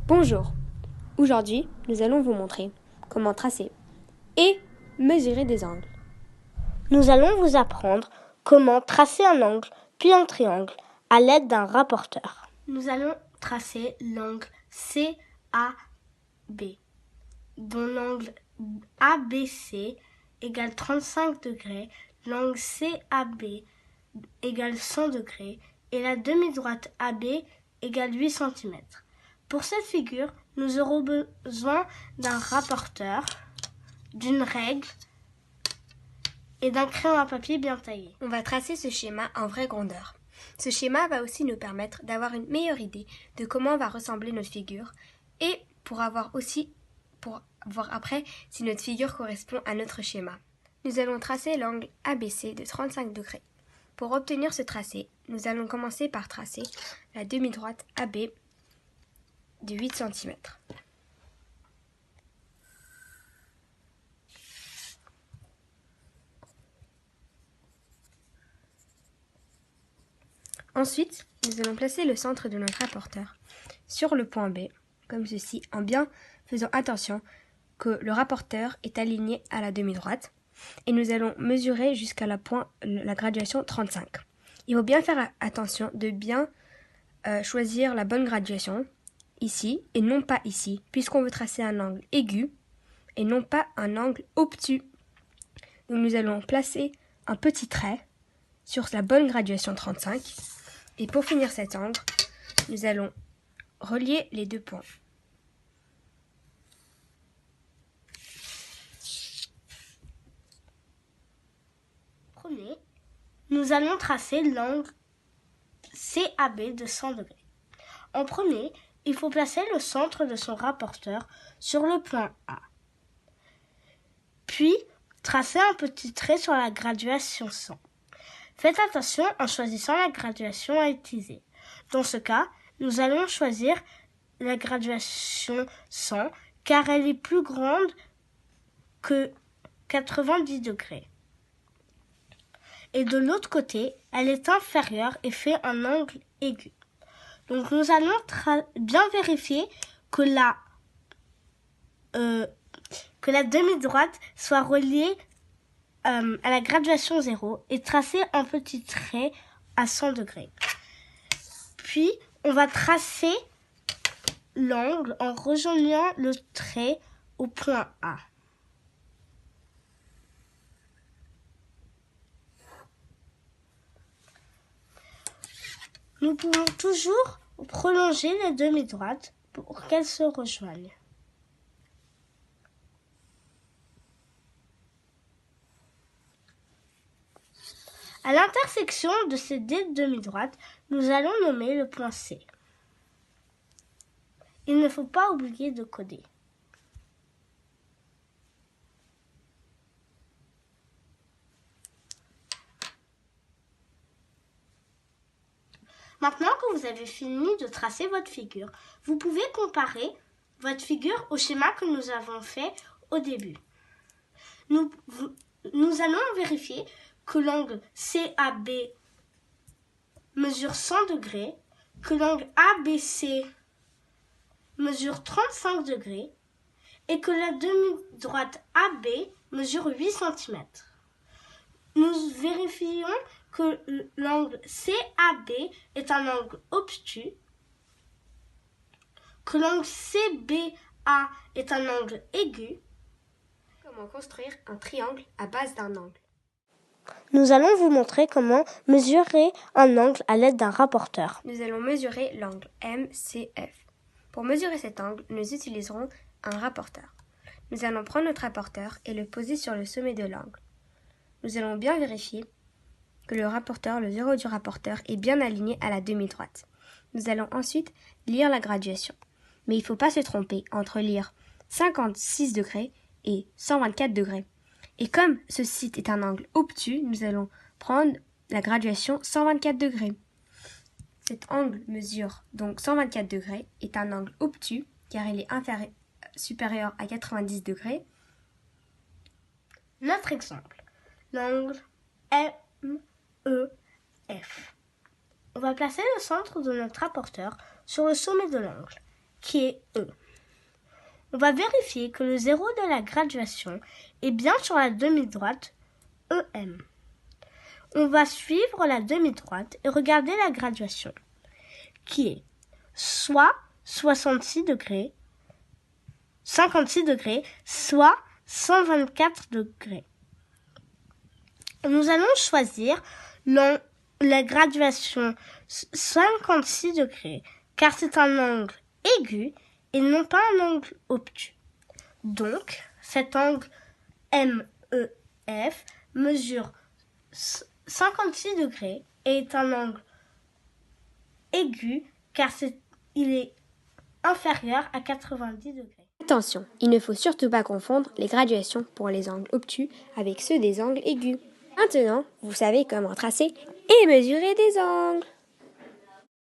Bonjour, aujourd'hui nous allons vous montrer comment tracer et mesurer des angles. Nous allons vous apprendre comment tracer un angle puis un triangle à l'aide d'un rapporteur. Nous allons tracer l'angle CAB, dont l'angle ABC égale 35 degrés, l'angle CAB égale 100 degrés et la demi-droite AB égale 8 cm. Pour cette figure, nous aurons besoin d'un rapporteur, d'une règle et d'un crayon à papier bien taillé. On va tracer ce schéma en vraie grandeur. Ce schéma va aussi nous permettre d'avoir une meilleure idée de comment va ressembler notre figure et pour voir après si notre figure correspond à notre schéma. Nous allons tracer l'angle ABC de 35 degrés. Pour obtenir ce tracé, nous allons commencer par tracer la demi-droite AB de 8 cm. Ensuite, nous allons placer le centre de notre rapporteur sur le point B, comme ceci, en bien faisant attention que le rapporteur est aligné à la demi-droite. Et nous allons mesurer jusqu'à la graduation 35. Il faut bien faire attention de bien choisir la bonne graduation, ici et non pas ici, puisqu'on veut tracer un angle aigu et non pas un angle obtus. Donc nous allons placer un petit trait sur la bonne graduation 35. Et pour finir cet angle, nous allons relier les deux points. Premier, nous allons tracer l'angle CAB de 100 degrés. En premier, il faut placer le centre de son rapporteur sur le point A. Puis, tracer un petit trait sur la graduation 100. Faites attention en choisissant la graduation à utiliser. Dans ce cas, nous allons choisir la graduation 100 car elle est plus grande que 90 degrés. Et de l'autre côté, elle est inférieure et fait un angle aigu. Donc nous allons bien vérifier que la demi-droite soit reliée à la graduation 0 et tracer un petit trait à 100 degrés. Puis, on va tracer l'angle en rejoignant le trait au point A. Nous pouvons toujours prolonger les demi-droites pour qu'elles se rejoignent. À l'intersection de ces deux demi-droites, nous allons nommer le point C. Il ne faut pas oublier de coder. Maintenant que vous avez fini de tracer votre figure, vous pouvez comparer votre figure au schéma que nous avons fait au début. Nous allons vérifier que l'angle CAB mesure 100 degrés, que l'angle ABC mesure 35 degrés et que la demi-droite AB mesure 8 cm. Nous vérifions que l'angle CAB est un angle obtus, que l'angle CBA est un angle aigu. Comment construire un triangle à base d'un angle? Nous allons vous montrer comment mesurer un angle à l'aide d'un rapporteur. Nous allons mesurer l'angle MCF. Pour mesurer cet angle, nous utiliserons un rapporteur. Nous allons prendre notre rapporteur et le poser sur le sommet de l'angle. Nous allons bien vérifier que le zéro du rapporteur est bien aligné à la demi-droite. Nous allons ensuite lire la graduation. Mais il ne faut pas se tromper entre lire 56 degrés et 124 degrés. Et comme ce site est un angle obtus, nous allons prendre la graduation 124 degrés. Cet angle mesure donc 124 degrés, est un angle obtus car il est supérieur à 90 degrés. Notre exemple, l'angle MEF. On va placer le centre de notre rapporteur sur le sommet de l'angle qui est E. On va vérifier que le 0 de la graduation est bien sur la demi-droite EM. On va suivre la demi-droite et regarder la graduation, qui est soit 66 degrés, 56 degrés, soit 124 degrés. Nous allons choisir la graduation 56 degrés, car c'est un angle aigu et non pas un angle obtus. Donc, cet angle MEF mesure 56 degrés et est un angle aigu car il est inférieur à 90 degrés. Attention, il ne faut surtout pas confondre les graduations pour les angles obtus avec ceux des angles aigus. Maintenant, vous savez comment tracer et mesurer des angles.